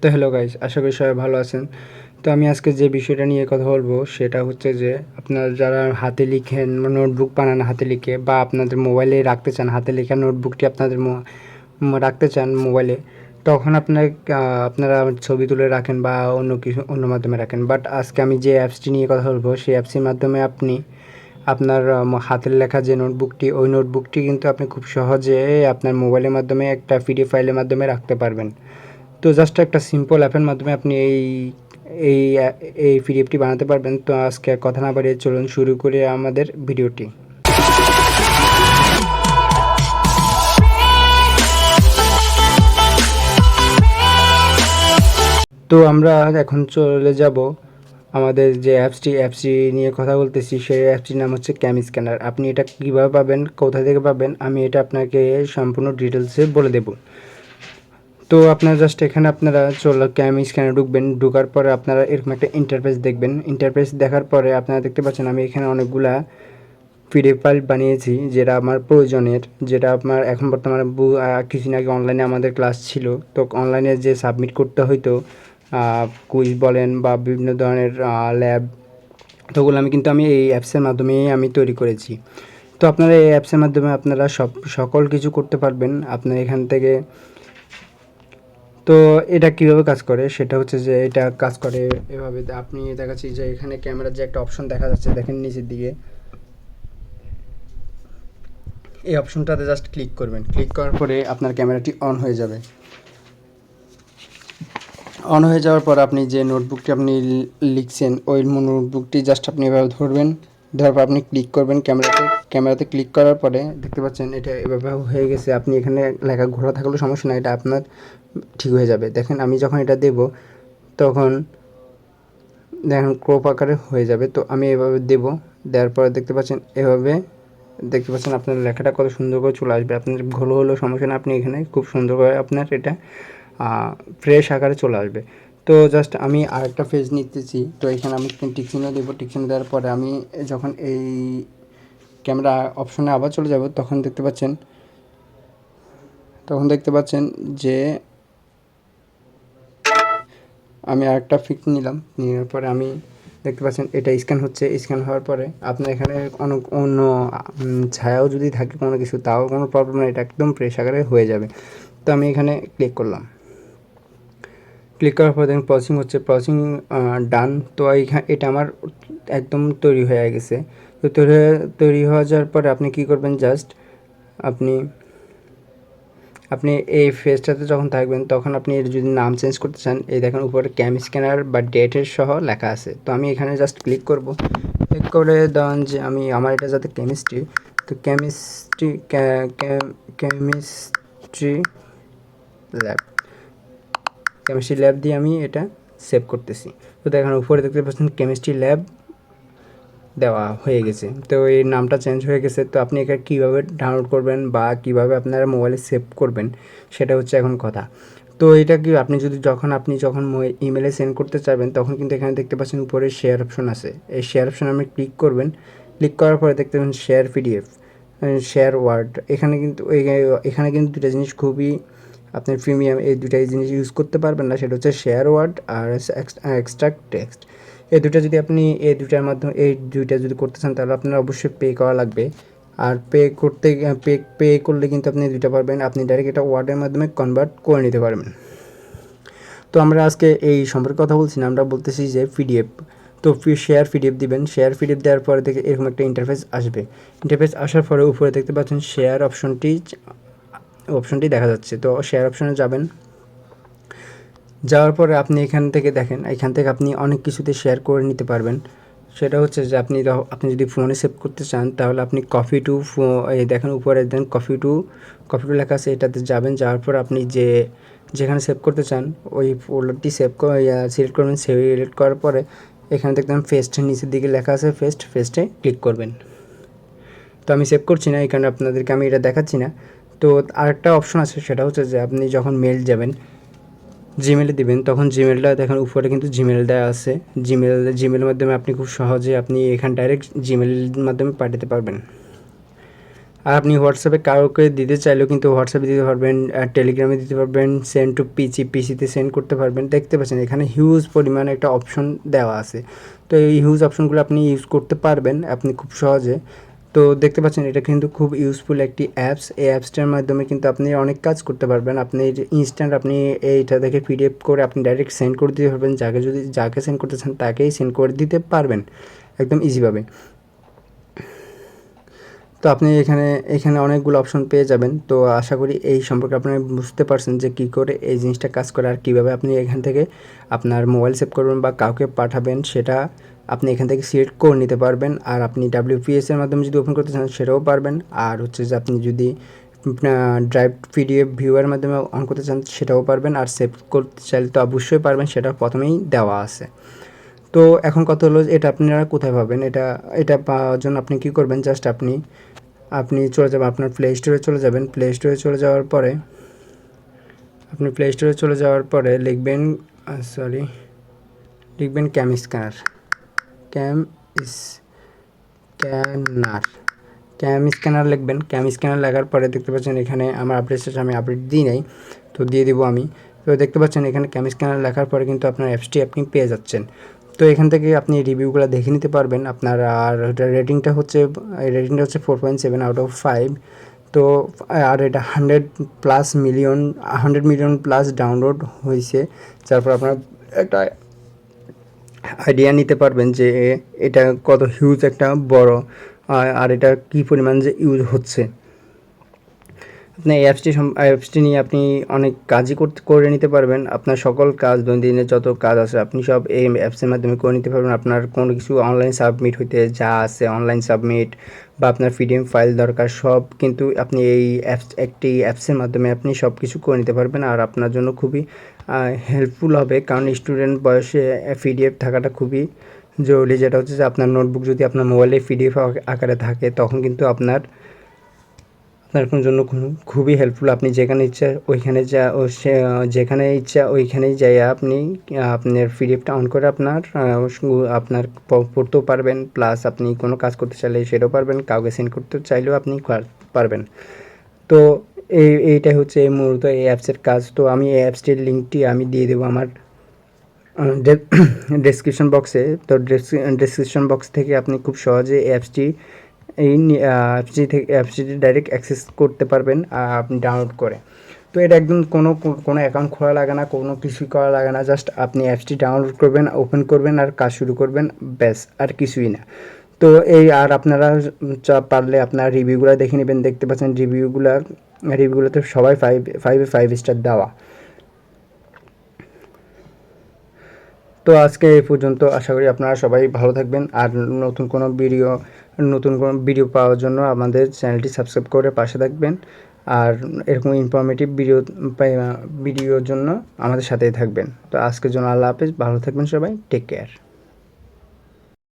তো hello guys, আশা করি সবাই ভালো আছেন। তো আমি আজকে যে বিষয়টা নিয়ে কথা বলবো সেটা হচ্ছে যে আপনারা যারা হাতে লিখেন, নোটবুক বানান হাতে লিখে, বা আপনাদের মোবাইলে রাখতে চান হাতে লেখা নোটবুকটি আপনাদের রাখতে চান মোবাইলে, তখন আপনারা ছবি তুলে রাখেন বা অন্য মাধ্যমে রাখেন। বাট আজকে আমি যে অ্যাপসটি নিয়ে কথা বলবো সেই অ্যাপসটির মাধ্যমে আপনি আপনার হাতের লেখা যে নোটবুকটি, ওই নোটবুকটি কিন্তু আপনি খুব সহজে আপনার মোবাইলের মাধ্যমে একটা পিডিএফ ফাইলের মাধ্যমে রাখতে পারবেন। তো জাস্ট একটা সিম্পল অ্যাপের মাধ্যমে আপনি এই এই পিডিএফটি বানাতে পারবেন। তো আজকে কথা না বাড়িয়ে চলুন শুরু করে আমাদের ভিডিওটি। তো আমরা এখন চলে যাব আমাদের যে অ্যাপসটি নিয়ে কথা বলতেছি, সেই অ্যাপসটির নাম হচ্ছে ক্যামস্ক্যানার। আপনি এটা কীভাবে পাবেন, কোথা থেকে পাবেন, আমি এটা আপনাকে সম্পূর্ণ ডিটেলসে বলে দেব। তো আপনারা জাস্ট এখানে আপনারা ক্যামস্ক্যানারে ঢুকবেন। ঢোকার পরে আপনারা এরকম একটা ইন্টারফেস দেখবেন। ইন্টারফেস দেখার পরে আপনারা দেখতে পাচ্ছেন আমি এখানে অনেকগুলা পিডিএফ ফাইল বানিয়েছি যেটা আমার প্রয়োজনের, যেটা আপনার এখন বর্তমানে কিছুদিন আগে অনলাইনে আমাদের ক্লাস ছিল। তো অনলাইনে যে সাবমিট করতে হইতো কুইজ বলেন বা বিভিন্ন ধরনের ল্যাব, তো ওগুলো আমি এই অ্যাপসের মাধ্যমেই আমি তৈরি করেছি। তো আপনারা এই অ্যাপসের মাধ্যমে আপনারা সকল কিছু করতে পারবেন আপনার এখান থেকে। তো এটা কীভাবে কাজ করে সেটা হচ্ছে যে এটা কাজ করে এভাবে। আপনি দেখাচ্ছি যে এখানে ক্যামেরার যে একটা অপশন দেখা যাচ্ছে, দেখেন নিচের দিকে, এই অপশনটাতে জাস্ট ক্লিক করবেন। ক্লিক করার পরে আপনার ক্যামেরাটি অন হয়ে যাবে। অন হয়ে যাওয়ার পর আপনি যে নোটবুকটি আপনি লিখছেন ওই নোটবুকটি জাস্ট আপনি এভাবে ধরবেন। ধরার পর আপনি ক্লিক করবেন ক্যামেরাতে ক্লিক করার পরে দেখতে পাচ্ছেন এটা এভাবে হয়ে গেছে। আপনি এখানে লেখা ঘোরা থাকলেও সমস্যা না, এটা আপনার ঠিক হয়ে যাবে। দেখেন আমি যখন এটা দেব তখন দেখেন ক্রপ আকারে হয়ে যাবে। তো আমি এভাবে দেব, দেওয়ার পরে দেখতে পাচ্ছেন এভাবে দেখতে পাচ্ছেন আপনার লেখাটা কত সুন্দর করে চলে আসবে। আপনার ঘোলো হলেও সমস্যা না, আপনি এখানে খুব সুন্দর করে আপনার এটা ফ্রেশ আকারে চলে আসবে। তো জাস্ট আমি আরেকটা পেজ নিতেছি। তো এখানে আমি টিকচিহ্ন দেবো। টিকচিহ্ন দেওয়ার পরে আমি যখন এই ক্যামেরা অপশনে আবার চলে যাব তখন দেখতে পাচ্ছেন যে আমি আরেকটা ফিক্স নিলাম। নেওয়ার পরে আমি দেখতে পাচ্ছেন এটা স্ক্যান হচ্ছে। স্ক্যান হওয়ার পরে আপনার এখানে অন্য ছায়াও যদি থাকে কোনো কিছু, তাও কোনো প্রবলেম নেই, এটা একদম ফ্রেশ আকারে হয়ে যাবে। তো আমি এখানে ক্লিক করলাম। ক্লিক করার পর দেখুন প্রসেসিং হচ্ছে, প্রসেসিং ডান। তো এটা আমার একদম তৈরি হয়ে গেছে। তো তৈরি হয়ে যাওয়ার পরে আপনি কি করবেন, জাস্ট আপনি এই ফেজটাতে যখন থাকবেন তখন আপনি এর যদি নাম চেঞ্জ করতে চান, এই দেখেন উপরে ক্যামস্ক্যানার বা ডেটের সহ লেখা আছে। তো আমি এখানে জাস্ট ক্লিক করব। ক্লিক করে দেন যে আমার এটা যাতে কেমিস্ট্রি, তো কেমিস্ট্রি ল্যাব দিয়ে আমি এটা সেভ করতেছি। তো দেখেন উপরে দেখতে পাচ্ছেন কেমিস্ট্রি ল্যাব দেওয়া হয়ে গেছে। তো এই নামটা চেঞ্জ হয়ে গেছে। তো আপনি এটা কীভাবে ডাউনলোড করবেন বা কীভাবে আপনারা মোবাইলে সেভ করবেন সেটা হচ্ছে এখন কথা। তো এটা কি আপনি যখন ইমেলে সেন্ড করতে চাইবেন তখন কিন্তু এখানে দেখতে পাচ্ছেন উপরে শেয়ার অপশন আছে। এই শেয়ার অপশনে আপনি ক্লিক করবেন। ক্লিক করার পরে দেখতে পাবেন শেয়ার পিডিএফ, শেয়ার ওয়ার্ড। এখানে কিন্তু দুটো জিনিস খুবই আপনার প্রিমিয়াম, এই দুটাই জিনিস ইউজ করতে পারবেন না। সেটা হচ্ছে শেয়ার ওয়ার্ড আর এক্সট্রাক্ট টেক্সট। এই দুইটা যদি করতে চান তাহলে আপনার অবশ্যই পে করা লাগবে। আর পে করলে কিন্তু আপনি দুইটা পারবেন, আপনি ডাইরেক্ট এটা ওয়ার্ডের মাধ্যমে কনভার্ট করে নিতে পারবেন। তো আমরা আজকে এই সম্পর্কে কথা বলছি না, আমরা বলতেছি যে পিডিএফ। তো শেয়ার পিডিএফ দিবেন। শেয়ার পিডিএফ দেওয়ার পরে থেকে এরকম একটা ইন্টারফেস আসবে। ইন্টারফেস আসার পরে উপরে দেখতে পাচ্ছেন শেয়ার অপশনটি দেখা যাচ্ছে। তো শেয়ার অপশনে যাবেন। যাওয়ার পরে আপনি এখান থেকে দেখেন, এখান থেকে আপনি অনেক কিছুতে শেয়ার করে নিতে পারবেন। সেটা হচ্ছে যে আপনি যদি ফোনে সেভ করতে চান তাহলে আপনি এই দেখেন উপরে দেন কপি টু লেখা আছে, এটাতে যাবেন। যাওয়ার পর আপনি যেখানে সেভ করতে চান ওই ফোল্ডারটি সিলেক্ট করবেন। সিলেক্ট করার পরে এখানে দেখবেন পেস্টের নিচের দিকে লেখা আছে পেস্টে ক্লিক করবেন। তো আমি সেভ করছি না, এখানে আপনাদেরকে আমি এটা দেখাচ্ছি না। তো আরেকটা অপশন আছে, সেটা হচ্ছে যে আপনি যখন মেল যাবেন, জিমেলে দিবেন, তখন জিমেলটা দেখেন উপরে কিন্তু জিমেল দেওয়া আছে। জিমেলের মাধ্যমে আপনি খুব সহজে আপনি এখানে ডাইরেক্ট জিমেলের মাধ্যমে পাঠাতে পারবেন। আর আপনি হোয়াটসঅ্যাপে কাউকে দিতে চাইলেও কিন্তু হোয়াটসঅ্যাপে দিতে পারবেন, টেলিগ্রামে দিতে পারবেন, সেন্ড টু পিসিতে সেন্ড করতে পারবেন। দেখতে পাচ্ছেন এখানে হিউজ পরিমাণে একটা অপশন দেওয়া আছে। তো এই হিউজ অপশনগুলো আপনি ইউজ করতে পারবেন আপনি খুব সহজে। তো দেখতে পাচ্ছেন এটা কিন্তু খুব ইউজফুল একটি অ্যাপস। এই অ্যাপসটার মাধ্যমে কিন্তু আপনি অনেক কাজ করতে পারবেন। আপনি ইনস্ট্যান্ট আপনি এইটা দেখে পিডিএফ করে আপনি ডাইরেক্ট সেন্ড করে দিতে পারবেন। যাকে সেন্ড করতে চান তাকেই সেন্ড করে দিতে পারবেন একদম ইজিভাবে। তো আপনি এখানে অনেকগুলো অপশন পেয়ে যাবেন। তো আশা করি এই সম্পর্কে আপনি বুঝতে পারছেন যে কী করে এই জিনিসটা কাজ করে আর কীভাবে আপনি এখান থেকে আপনার মোবাইল সেভ করবেন বা কাউকে পাঠাবেন সেটা আপনি এখান থেকে সিলেক্ট করে নিতে পারবেন। আর আপনি WPS-এর মাধ্যমে যদি ওপেন করতে চান সেটাও পারবেন। আর হচ্ছে যে আপনি যদি ড্রাইভ পিডিএফ ভিউয়ের মাধ্যমে অন করতে চান সেটাও পারবেন। আর সেভ করতে চাইলে তো অবশ্যই পারবেন, সেটা প্রথমেই দেওয়া আছে। তো এখন কথা হলো এটা আপনারা কোথায় পাবেন? এটা পাওয়ার জন্য আপনি কী করবেন, জাস্ট আপনি চলে যাবেন আপনার প্লে স্টোরে চলে যাবেন। প্লে স্টোরে চলে যাওয়ার পরে লিখবেন ক্যামস্ক্যানার। লিখবেন। ক্যামস্ক্যানার লেখার পরে দেখতে পাচ্ছেন এখানে আমার আপডেট শেষে আমি আপডেট দিই নাই, তো দিয়ে দিব আমি। তো দেখতে পাচ্ছেন এখানে ক্যামস্ক্যানার লেখার পরে কিন্তু আপনার অ্যাপসটি আপনি পেয়ে যাচ্ছেন। তো এখান থেকে আপনি রিভিউগুলো দেখে নিতে পারবেন আপনার। আর রেটিংটা হচ্ছে 4.7 আউট অফ 5। তো আর এটা 100 মিলিয়ন প্লাস ডাউনলোড হয়েছে, যার পর আপনার একটা আইডিয়া নিতে পারবেন যে এটা কত হিউজ একটা বড়, আর এটা কী পরিমাণ যে ইউজ হচ্ছে। আপনি এই অ্যাপসটি নিয়ে আপনি অনেক কাজই করে নিতে পারবেন। আপনার সকল কাজ দৈনন্দিনের যত কাজ আছে আপনি সব এই অ্যাপসের মাধ্যমে করে নিতে পারবেন। আপনার কোনো কিছু অনলাইন সাবমিট হইতে যা আছে অনলাইন সাবমিট বা আপনার পিডিএফ ফাইল দরকার সব কিন্তু আপনি এই একটি অ্যাপসের মাধ্যমে আপনি সব কিছু করে নিতে পারবেন। আর আপনার জন্য খুবই হেল্পফুল হবে, কারণ স্টুডেন্ট বয়সে পিডিএফ থাকাটা খুবই জরুরি। যেটা হচ্ছে যে আপনার নোটবুক যদি আপনার মোবাইলে পিডিএফ আকারে থাকে তখন কিন্তু আপনার জন্য খুবই হেল্পফুল। আপনি যেখানে ইচ্ছা ওইখানে যেখানে ইচ্ছা ওইখানেই যাই আপনি আপনার পিডিএফটা অন করে আপনার পড়তেও পারবেন, প্লাস আপনি কোনো কাজ করতে চাইলে সেটাও পারবেন, কাউকে সেন্ড করতে চাইলেও আপনি পারবেন। তো এইটাই হচ্ছে মূলত এই অ্যাপসের কাজ। তো আমি এই অ্যাপসটির লিঙ্কটি আমি দিয়ে দেবো আমার ডেসক্রিপশন বক্সে। তো ডেসক্রিপশন বক্স থেকে আপনি খুব সহজে এই অ্যাপসটি ডাইরেক্ট অ্যাক্সেস করতে পারবেন আপনি ডাউনলোড করে। তো এটা একদম কোনো অ্যাকাউন্ট খোলা লাগে না, কোনো কিছুই করা লাগে না। জাস্ট আপনি অ্যাপসটি ডাউনলোড করবেন, ওপেন করবেন আর কাজ শুরু করবেন, ব্যাস আর কিছুই না। তো আর আপনারা পারলে আপনার রিভিউগুলো দেখে নেবেন। দেখতে পাচ্ছেন রিভিউগুলোতে সবাই 5 স্টার দেওয়া। তো আজকে এই পর্যন্ত। আশা করি আপনারা সবাই ভালো থাকবেন। আর নতুন কোনো ভিডিও পাওয়ার জন্য আমাদের চ্যানেলটি সাবস্ক্রাইব করে পাশে থাকবেন। আর এরকম ইনফরমেটিভ ভিডিওর জন্য আমাদের সাথেই থাকবেন। তো আজকের জন্য আল্লাহ হাফেজ, ভালো থাকবেন সবাই, টেক কেয়ার।